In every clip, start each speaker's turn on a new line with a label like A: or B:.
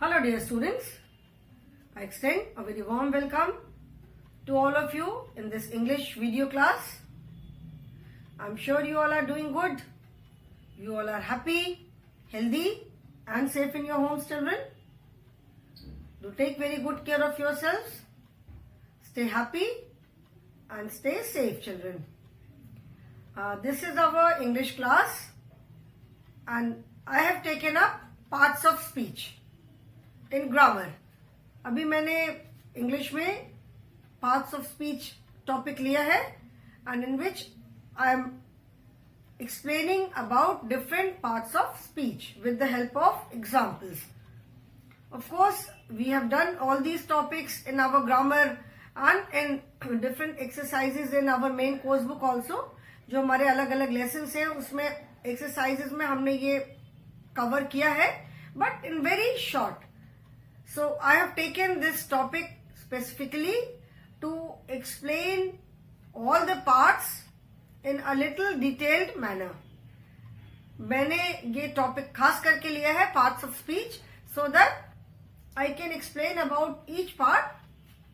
A: Hello dear students, I extend a very warm welcome to all of you in this English video class. I'm sure you all are doing good. You all are happy, healthy and safe in your homes, children. Do take very good care of yourselves. Stay happy and stay safe, children. This is our English class and I have taken up parts of speech in grammar. अभी मैंने English में parts of speech topic लिया है and in which I am explaining about different parts of speech with the help of examples. Of course, we have done all these topics in our grammar and in different exercises in our main course book also. जो हमारे अलग अलग lessons हैं उसमें exercises में हमने ये cover किया है, but in very short. So I have taken this topic specifically to explain all the parts in a little detailed manner. मैंने ये टॉपिक खास करके लिया है parts of speech so that I can explain about each part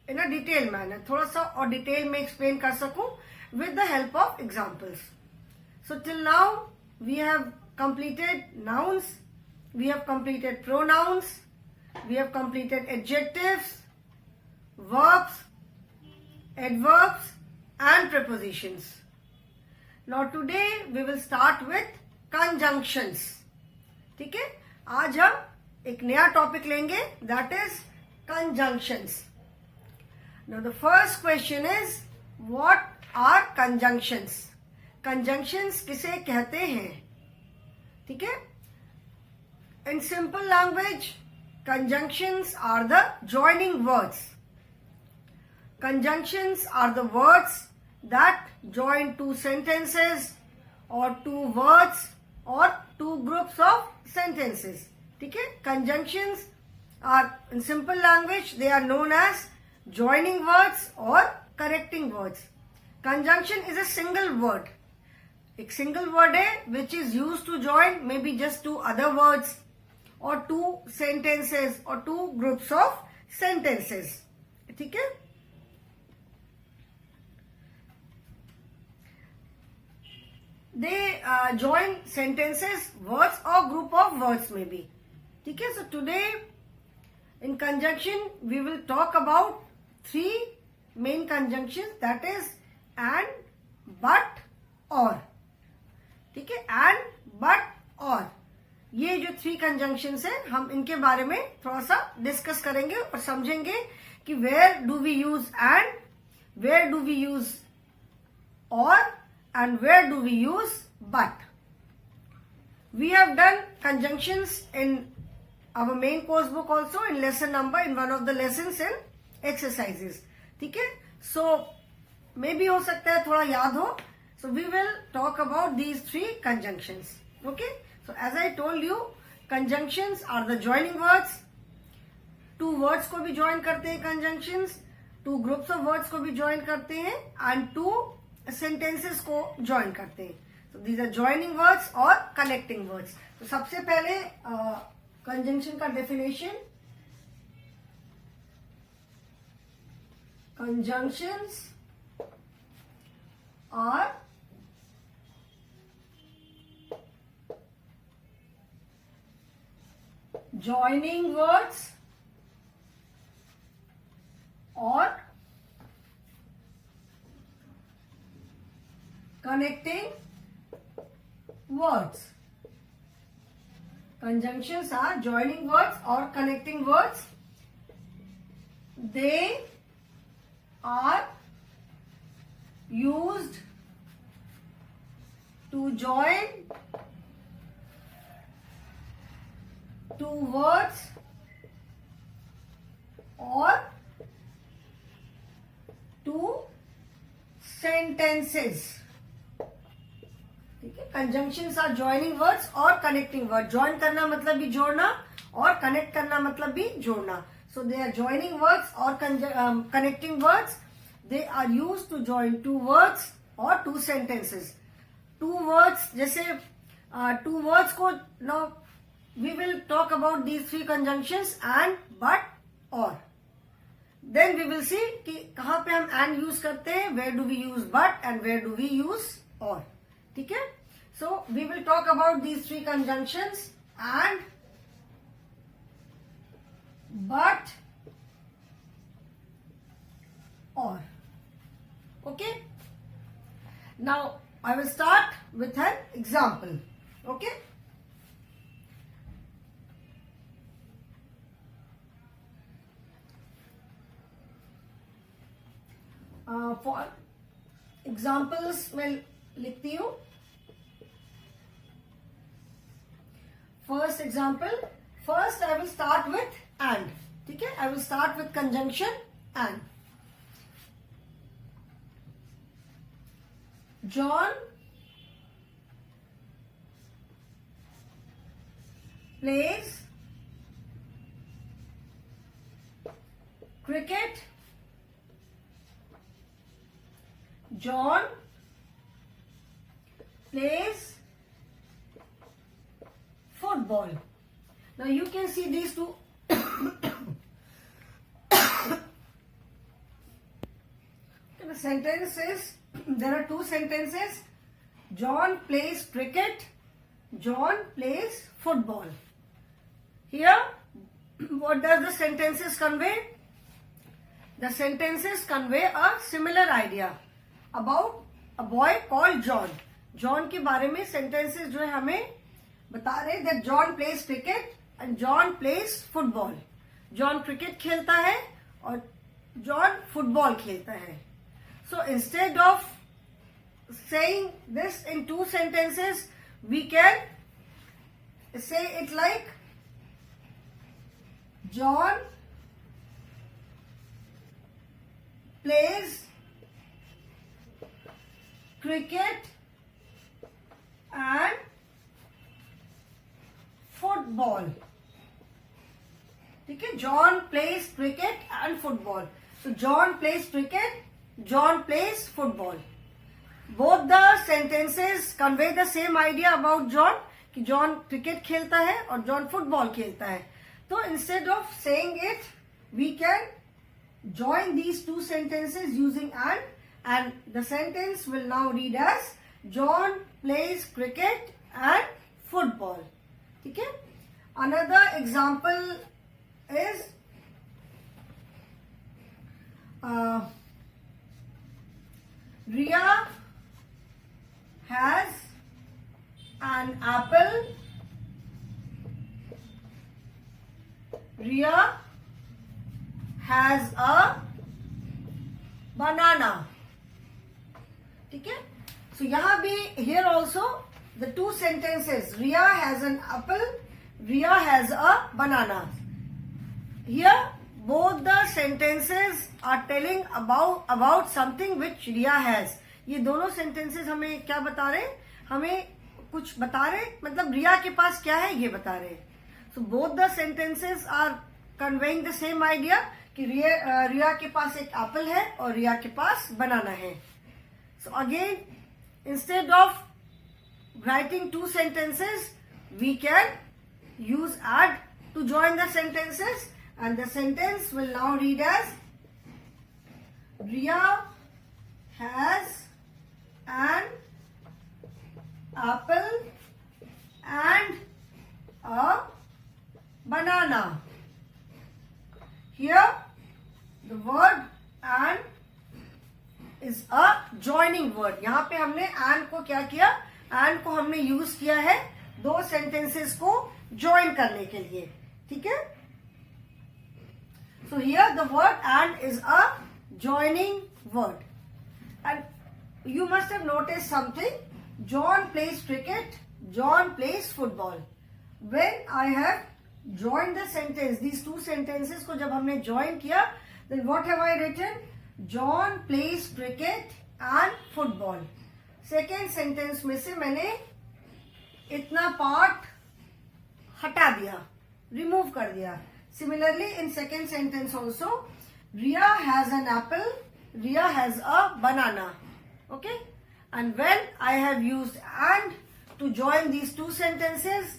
A: in a detailed manner. थोड़ा सा और detail में explain कर सकूं with the help of examples. So till now we have completed nouns, we have completed pronouns, we have completed adjectives, verbs, adverbs and prepositions. Now today we will start with conjunctions. ठीक है, आज हम एक नया topic लेंगे, that is conjunctions. Now the first question is, what are conjunctions? Conjunctions किसे कहते हैं? ठीक है, in simple language, conjunctions are the joining words. Conjunctions are the words that join two sentences or two words or two groups of sentences. ठीक है, conjunctions are in simple language they are known as joining words or connecting words. Conjunction is a single word. एक single word है which is used to join maybe just two other words or two sentences or two groups of sentences. ठीक है, they join sentences, words or group of words maybe. ठीक है, so today in conjunction we will talk about three main conjunctions, that is and, but, or. ठीक है, and, but, or. ये जो three conjunctions हैं हम इनके बारे में थोड़ा सा डिस्कस करेंगे और समझेंगे कि where do we use and, where do we use or and where do we use but. We have done conjunctions in our main course book also in lesson number in one of the lessons in exercises. ठीक है, सो मे भी हो सकता है थोड़ा याद हो. So we will talk about these three conjunctions. Okay, so as I told you, conjunctions are the joining words. Two words को भी join करते हैं conjunctions, two groups of words को भी join करते हैं and two sentences को join करते हैं. So these are joining words or connecting words. तो सबसे पहले conjunction का definition. Conjunctions are joining words or connecting words. Conjunctions are joining words or connecting words. They are used to join two words or two sentences. ठीक है, conjunctions are joining words or connecting words. Join करना मतलब भी जोड़ना और connect करना मतलब भी जोड़ना. So they are joining words or connecting words. They are used to join two words or two sentences. Two words जैसे two words को now we will talk about these three conjunctions and, but, or. Then we will see कि कहाँ पे हम and use करते हैं, where do we use but and where do we use or. ठीक है? So we will talk about these three conjunctions and, but, or. Okay? Now I will start with an example. Okay? For examples मैं लिखती हूँ. First example. First I will start with and. ठीक है? I will start with conjunction and. John plays cricket. John plays football. Now you can see these two. The sentence is, there are two sentences. John plays cricket. John plays football. Here, what does the sentences convey? The sentences convey a similar idea about a boy called John. John के बारे में sentences जो है हमें बता रहे that John plays cricket and John plays football. John cricket खेलता है और John football खेलता है. So instead of saying this in two sentences, we can say it like John plays cricket and football. ठीक है? John plays cricket and football. So John plays cricket, John plays football. Both the sentences convey the same idea about John कि John cricket खेलता है और John football खेलता है. So instead of saying it, we can join these two sentences using and the sentence will now read as John plays cricket and football. ठीक है? Another example is Riya has an apple. Riya has a banana. ठीक है? So यहाँ भी here also the two sentences. Riya has an apple. Riya has a banana. Here both the sentences are telling about something which Riya has. ये दोनों sentences हमें क्या बता रहे? हमें कुछ बता रहे, मतलब रिया के पास क्या है ये बता रहे. So both the sentences are conveying the same idea कि रिया के पास एक एप्पल है और रिया के पास बनाना है. So again, instead of writing two sentences, we can use add to join the sentences, and the sentence will now read as Riya has an apple and a banana. Here the word and is a joining word. यहाँ पे हमने and को क्या किया? And को हमने use किया है दो sentences को join करने के लिए. ठीक है? So here the word and is a joining word. And you must have noticed something. John plays cricket. John plays football. When I have joined the sentence, these two sentences को जब हमने join किया, then what have I written? John plays cricket and football. Second sentence में से मैंने इतना part हटा दिया, remove कर दिया. Similarly, in second sentence also, Riya has an apple, Riya has a banana. Okay? And when I have used and to join these two sentences,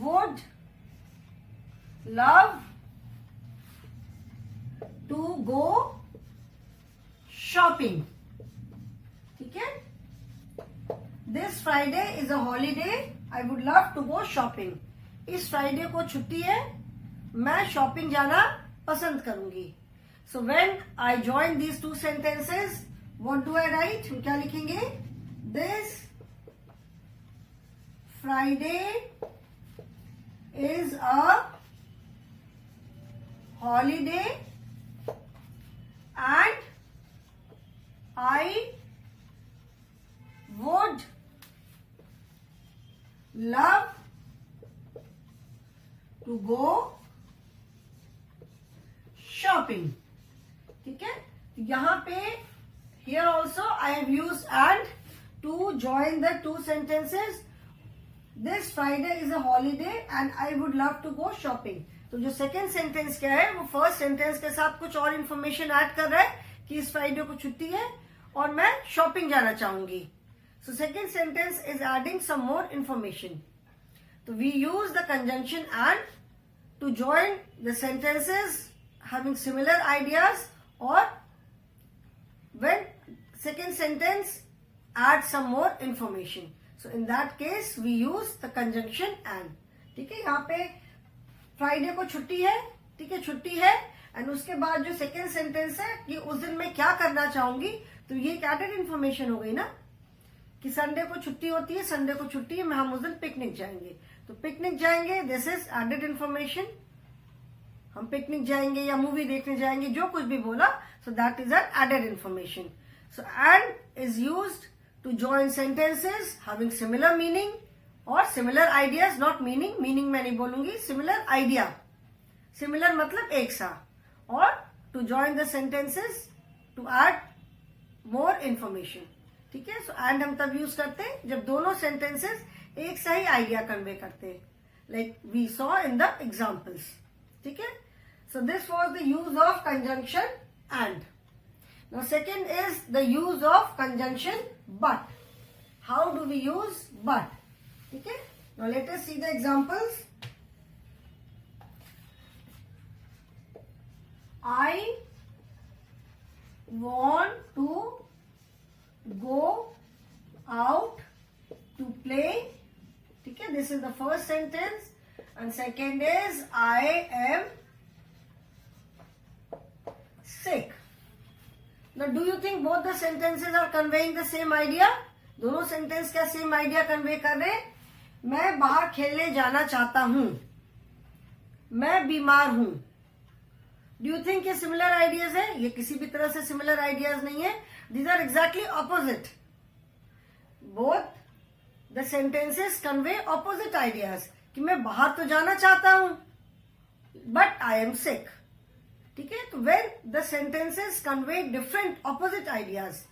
A: would love to go shopping. ठीक है, this Friday is a holiday, I would love to go shopping. इस Friday को छुट्टी है, मैं shopping जाना पसंद करूंगी. So when I join these two sentences, what do I write? हम क्या लिखेंगे? This Friday is a holiday and I would love to go shopping. ठीक है, यहां पे here also I have used and to join the two sentences. This Friday is a holiday and I would love to go shopping. तो जो second sentence क्या है, वो first sentence के साथ कुछ और इन्फॉर्मेशन ऐड कर रहा है कि इस फ्राइडे को छुट्टी है और मैं शॉपिंग जाना चाहूंगी. So second sentence is adding some more information. तो we use the conjunction and to join the sentences having similar ideas, or when second sentence add some more information. So in that case we use the conjunction and. ठीक है, यहाँ पे Friday को छुट्टी है, ठीक है, छुट्टी है, एंड उसके बाद जो सेकेंड सेंटेंस है कि उस दिन मैं क्या करना चाहूंगी, तो ये एक एडेड इन्फॉर्मेशन हो गई ना कि संडे को छुट्टी होती है, संडे को छुट्टी है, हम उस दिन पिकनिक जाएंगे. तो पिकनिक जाएंगे, दिस इज एडेड इन्फॉर्मेशन. हम पिकनिक जाएंगे या मूवी देखने जाएंगे, जो कुछ भी बोला, so that is an added information. So and is used to join sentences having similar meaning or similar ideas. Not meaning, meaning मैं नहीं बोलूंगी, सिमिलर आइडिया. सिमिलर मतलब एक सा, और to join the sentences to add more information. ठीक है, so and हम तब यूज करते हैं जब दोनों सेंटेंसेस एक सा ही आइडिया कन्वे करते हैं, like we saw in the examples. ठीक है, so this was the use of conjunction and. Now second is the use of conjunction but. How do we use but? ठीक है, now let us see the examples. I want to go out to play. ठीक है, this is the first sentence, and second is I am sick. Now do you think both the sentences are conveying the same idea? दोनों sentence क्या same idea convey कर रहे हैं? मैं बाहर खेलने जाना चाहता हूं, मैं बीमार हूं. डू यू थिंक ये सिमिलर आइडियाज है? ये किसी भी तरह से सिमिलर आइडियाज नहीं है. These are exactly opposite. Both the sentences convey opposite ideas कि मैं बाहर तो जाना चाहता हूं बट आई एम सिक. ठीक है, तो when the sentences convey different opposite ideas,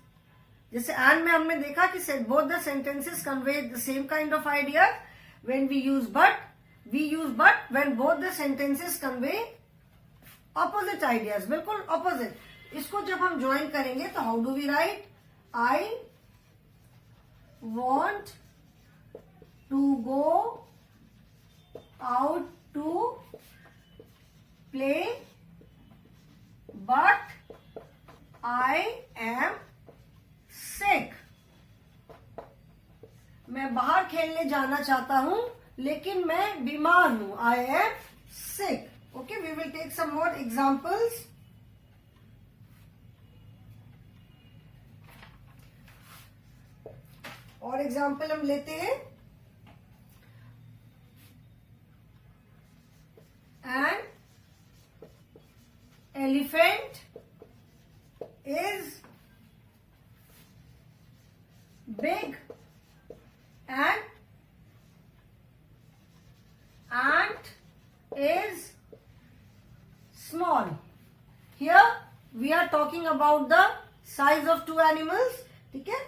A: जैसे एंड में हमने देखा कि both the sentences convey the same kind of idea. When we use but when both the sentences convey opposite ideas, बिल्कुल opposite. इसको जब हम ज्वाइन करेंगे तो how do we write? I want to go out to play but I am sick. मैं बाहर खेलने जाना चाहता हूं लेकिन मैं बीमार हूं. आई am sick. Okay, we will take some more examples. और एग्जाम्पल हम लेते हैं. An elephant is big and ant is small. Here we are talking about the size of two animals. ठीक है,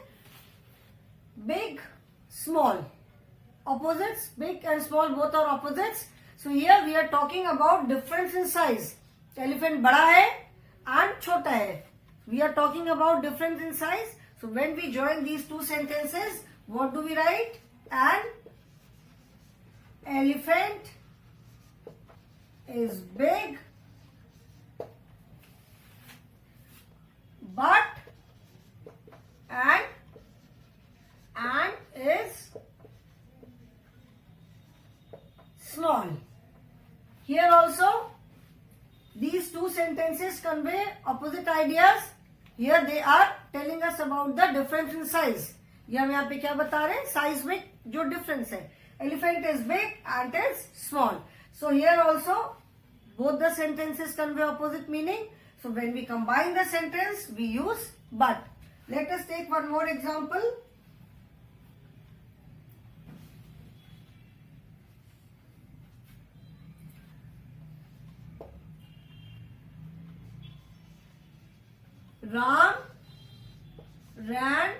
A: big, small, opposites. Big and small both are opposites. So here we are talking about difference in size. Elephant बड़ा है and छोटा है. We are talking about difference in size. So when we join these two sentences, what do we write? An elephant is big but ant is small. Here also these two sentences convey opposite ideas. Here they are telling us about the difference in size. ये हम यहाँ पे क्या बता रहे हैं? Size में जो डिफरेंस है. Elephant is big, ant is small. So here also both the sentences convey opposite meaning. So when we combine the sentence, we use but. Let us take one more example. Ram ran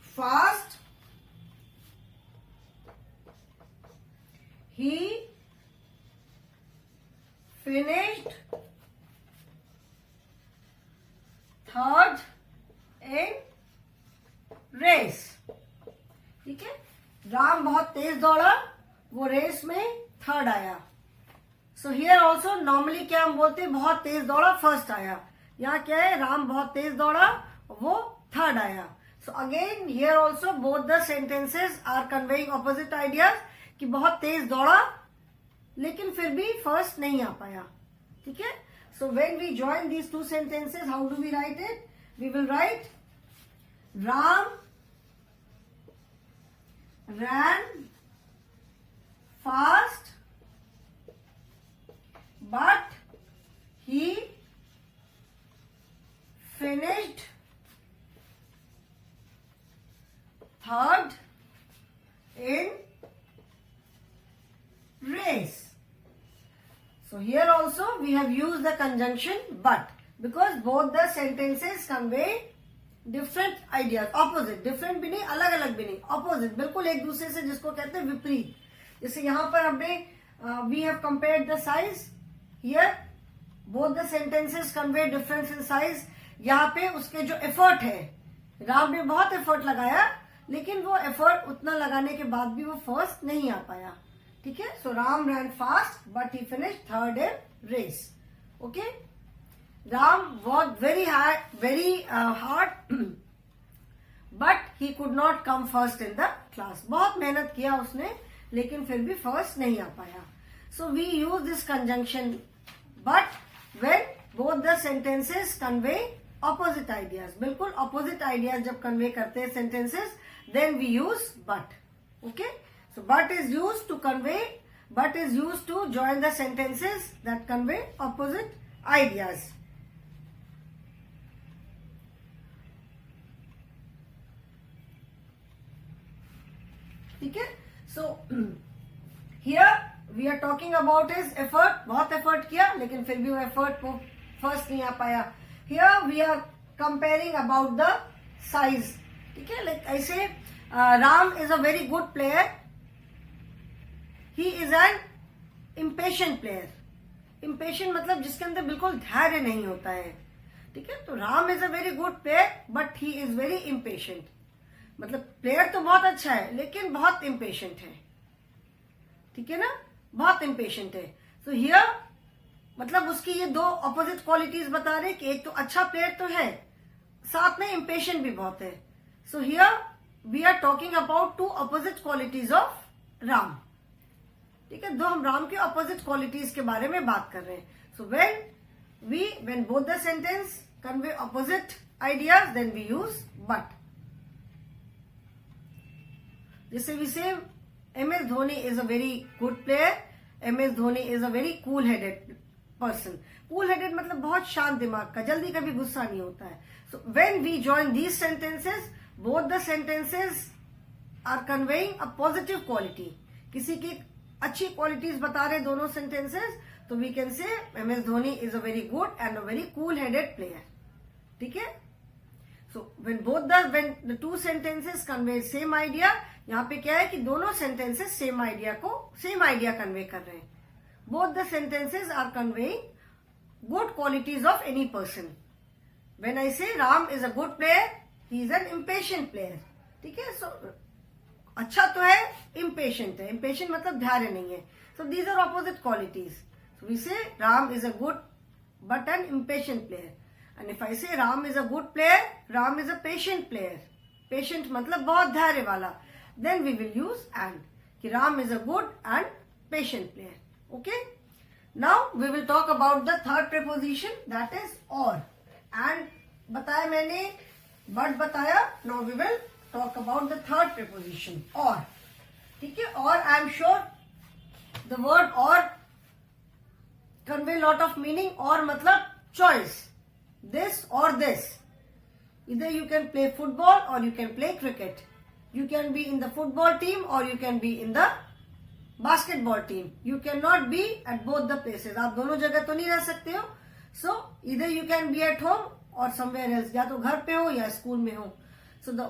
A: fast. He finished third in race. ठीक है, राम बहुत तेज दौड़ा, वो race में third आया. सो here also normally क्या हम बोलते हैं, बहुत तेज दौड़ा फर्स्ट आया. यहाँ क्या है, राम बहुत तेज दौड़ा, वो थर्ड आया. So again here also both the sentences are conveying opposite ideas, कि बहुत तेज दौड़ा लेकिन फिर भी फर्स्ट नहीं आ पाया. ठीक है, so when we join these two sentences, how do we write it? We will write Ram ran fast but he finished third in race. So here also we have used the conjunction but, because both the sentences convey different ideas, opposite. Different भी नहीं, अलग अलग भी नहीं, opposite, बिल्कुल एक दूसरे से, जिसको कहते हैं विपरीत. जैसे यहां पर हमने we have compared the size. Here both the sentences convey difference in size. यहाँ पे उसके जो एफर्ट है, राम ने बहुत एफर्ट लगाया लेकिन वो एफर्ट उतना लगाने के बाद भी वो फर्स्ट नहीं आ पाया. ठीक है, so Ram ran fast but he finish third in race. Okay, Ram worked very hard, but he could not come first in the class. बहुत मेहनत किया उसने, लेकिन फिर भी फर्स्ट नहीं आ पाया. So we use this conjunction but when both the sentences convey opposite ideas. बिल्कुल opposite ideas जब convey करते हैं sentences, then we use but. Okay? So but is used to convey, but is used to join the sentences that convey opposite ideas. ठीक है, so here we are talking about his effort. बहुत effort किया लेकिन फिर भी वो effort को first नहीं आ पाया. Here we are comparing about the size. ठीक है, लाइक ऐसे Ram is a very good player, he is an impatient player. Impatient मतलब जिसके अंदर बिल्कुल धैर्य नहीं होता है. ठीक है, तो Ram is a very good player but he is very impatient. मतलब प्लेयर तो बहुत अच्छा है लेकिन बहुत इम्पेशेंट है. ठीक है ना, बहुत इम्पेशेंट है. सो हियर मतलब उसकी ये दो ऑपोजिट क्वालिटीज बता रहे कि एक तो अच्छा प्लेयर तो है, साथ में इम्पेशेंट भी बहुत है. So here we are talking about two opposite qualities of Ram. ठीक है, दो हम राम के ऑपोजिट क्वालिटीज के बारे में बात कर रहे हैं. सो when both the sentence convey opposite ideas, then we use but. जैसे we say MS Dhoni is a very good player, MS Dhoni is a very cool headed person. Cool headed मतलब बहुत शांत दिमाग का, जल्दी कभी गुस्सा नहीं होता है. So when we join these sentences, both the sentences are conveying a positive quality. किसी की अच्छी क्वालिटीज बता रहे दोनों sentences, तो we can say MS Dhoni is a very good and a very cool headed player. ठीक है, so when the two sentences convey same idea, यहाँ पे क्या है कि दोनों सेंटेंसेस सेम आइडिया कन्वे कर रहे हैं. Both the sentences are conveying good qualities of any person. When I say Ram is a good player, he is an impatient player. ठीक है, सो अच्छा तो है, इम्पेशेंट है, इम्पेशेंट मतलब धैर्य नहीं है. So these are opposite qualities. So we say Ram is a good but an impatient player. And if I say Ram is a good player, Ram is a patient player. Patient मतलब बहुत धैर्य वाला. Then we will use and, कि Ram is a good and patient player. Okay, now we will talk about the third preposition, that is or. And बताया मैंने, but बताया. Now we will talk about the third preposition, or. ठीक है, और I am sure the word or convey lot of meaning. Or मतलब choice, this or this. Either you can play football or you can play cricket. You can be in the football team or you can be in the basketball team. You cannot be at both the places. आप दोनों जगह तो नहीं रह सकते हो. So either you can be at home or somewhere else. या तो घर पे हो या स्कूल में हो. So the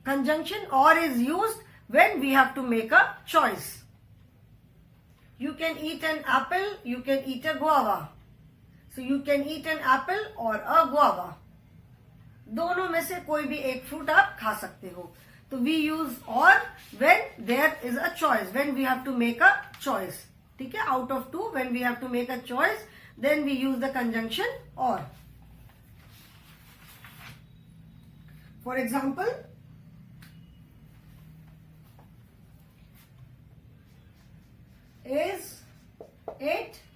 A: conjunction or is used when we have to make a choice. You can eat an apple, you can eat a guava. So you can eat an apple or a guava. दोनों में से कोई भी एक fruit आप खा सकते हो. तो we use or when there is a choice, when we have to make a choice. ठीक है, out of two, when we have to make a choice, then we use the conjunction or. For example, is it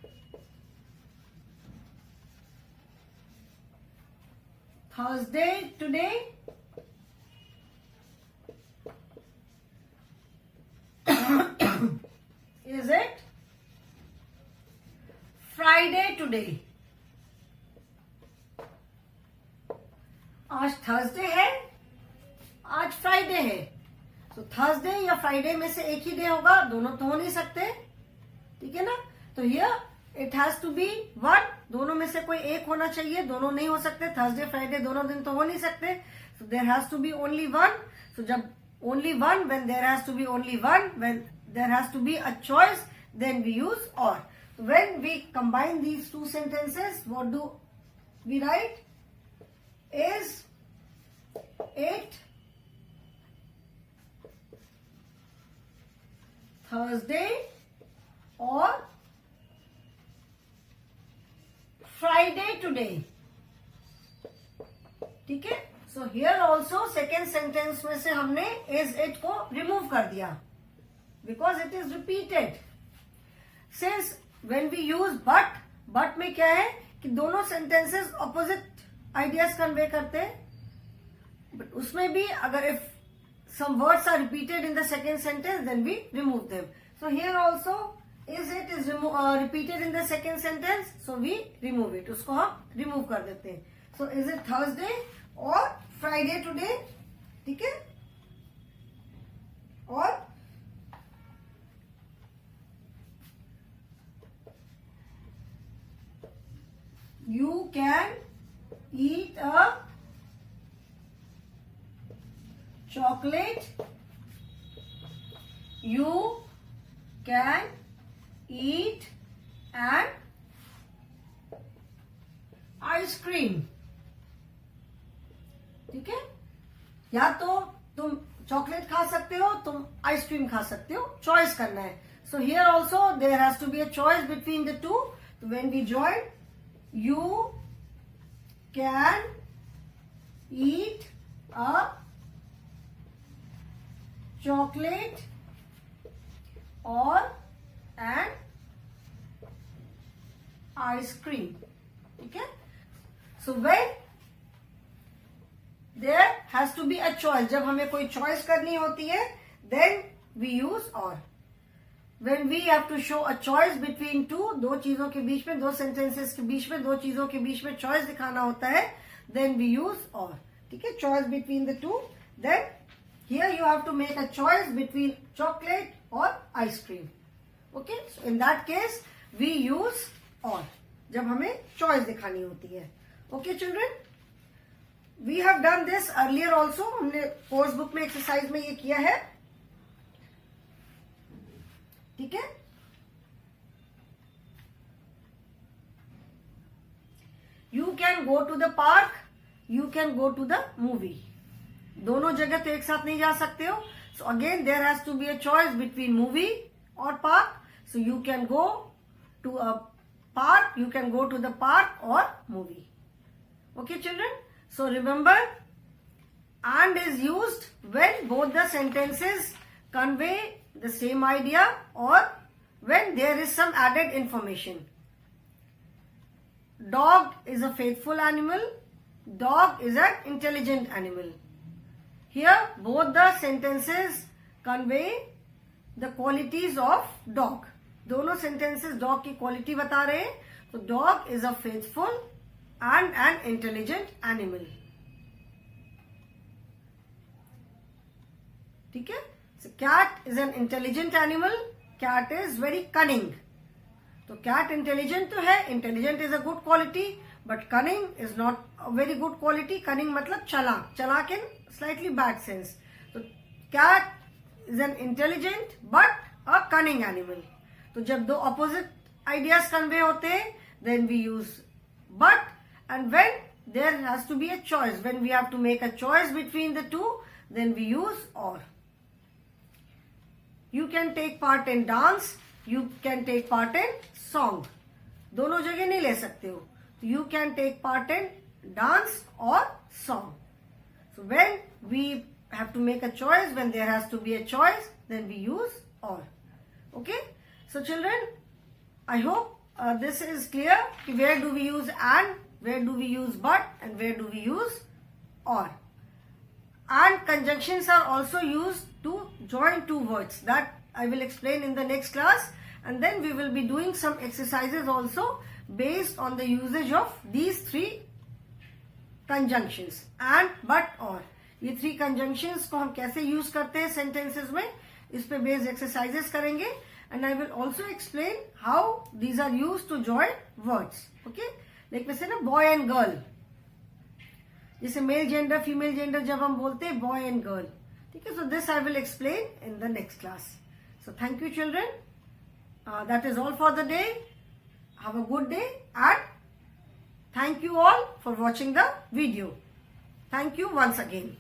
A: Thursday today? Is it Friday today? आज Thursday है, आज Friday है. तो Thursday या Friday में से एक ही डे होगा, दोनों तो हो नहीं सकते. ठीक है ना. तो here it has to be one. दोनों में से कोई एक होना चाहिए, दोनों नहीं हो सकते. थर्सडे फ्राइडे दोनों दिन तो हो नहीं सकते. So there has to be only one. So जब only one, when there has to be only one, when there has to be a choice, then we use or. When we combine these two sentences, what do we write? Is it Thursday or Friday today. ठीक है. So here also second sentence में से हमने is it को remove कर दिया, because it is repeated. Since when we use but, but में क्या है कि दोनों सेंटेंसेस ऑपोजिट आइडियाज कन्वे करते हैं. बट उसमें भी अगर if some words are repeated in the second sentence, then we remove them. So here also is it is repeated in the second sentence, so we remove it. उसको हम remove कर देते हैं. So is it Thursday or Friday today? ठीक है. और you can eat a chocolate. You can eat an ice cream. ठीक है. या तो तुम चॉकलेट खा सकते हो, तुम आइसक्रीम खा सकते हो. चॉइस करना है. So here also there has to be a choice between the two. When we join, you can eat a chocolate or an ice cream. ठीक है. So when there has to be a choice, जब हमें कोई choice करनी होती है, then we use or. When we have to show a choice between two, दो चीजों के बीच में, दो sentences के बीच में, दो चीजों के बीच में choice दिखाना होता है, then we use or. ठीक है. Choice between the two, then here you have to make a choice between chocolate or ice cream. Okay, so in that case we use or, जब हमें choice दिखानी होती है. Okay children, we have done this earlier also. हमने course book में exercise में ये किया है. ठीक है. You can go to the park, you can go to the movie. दोनों जगह तो एक साथ नहीं जा सकते हो. So again, there has to be a choice between movie or park. So you can go to a park, you can go to the park or movie. Okay, children? So remember, and is used when both the sentences convey the same idea or when there is some added information. Dog is a faithful animal. Dog is an intelligent animal. Here, both the sentences convey the qualities of dog. दोनों sentences dog की quality बता रहे हैं. So dog is a faithful and an intelligent animal. ठीक है? So cat is an intelligent animal. Cat is very cunning. तो cat intelligent तो है. Intelligent is a good quality, but cunning is not a very good quality. Cunning मतलब चालाक. चालाक in slightly bad sense. So cat is an intelligent but a cunning animal. तो जब दो opposite ideas convey होते हैं, then we use but, and when there has to be a choice, when we have to make a choice between the two, then we use or. You can take part in dance, you can take part in song. दोनों जगह नहीं ले सकते हो. You can take part in dance or song. So when we have to make a choice, when there has to be a choice, then we use or. Okay? So children, I hope this is clear. Where do we use and, where do we use but, and where do we use or. And conjunctions are also used to join two words. That I will explain in the next class. And then we will be doing some exercises also based on the usage of these three conjunctions. And, but, or. ये three conjunctions को हम कैसे use करते हैं sentences में, इस पे based exercises करेंगे. And I will also explain how these are used to join words. Okay? Like वैसे ना boy and girl. जैसे male gender, female gender जब हम बोलते हैं boy and girl. ठीक है? So this I will explain in the next class. So thank you children. That is all for the day. Have a good day and thank you all for watching the video. Thank you once again.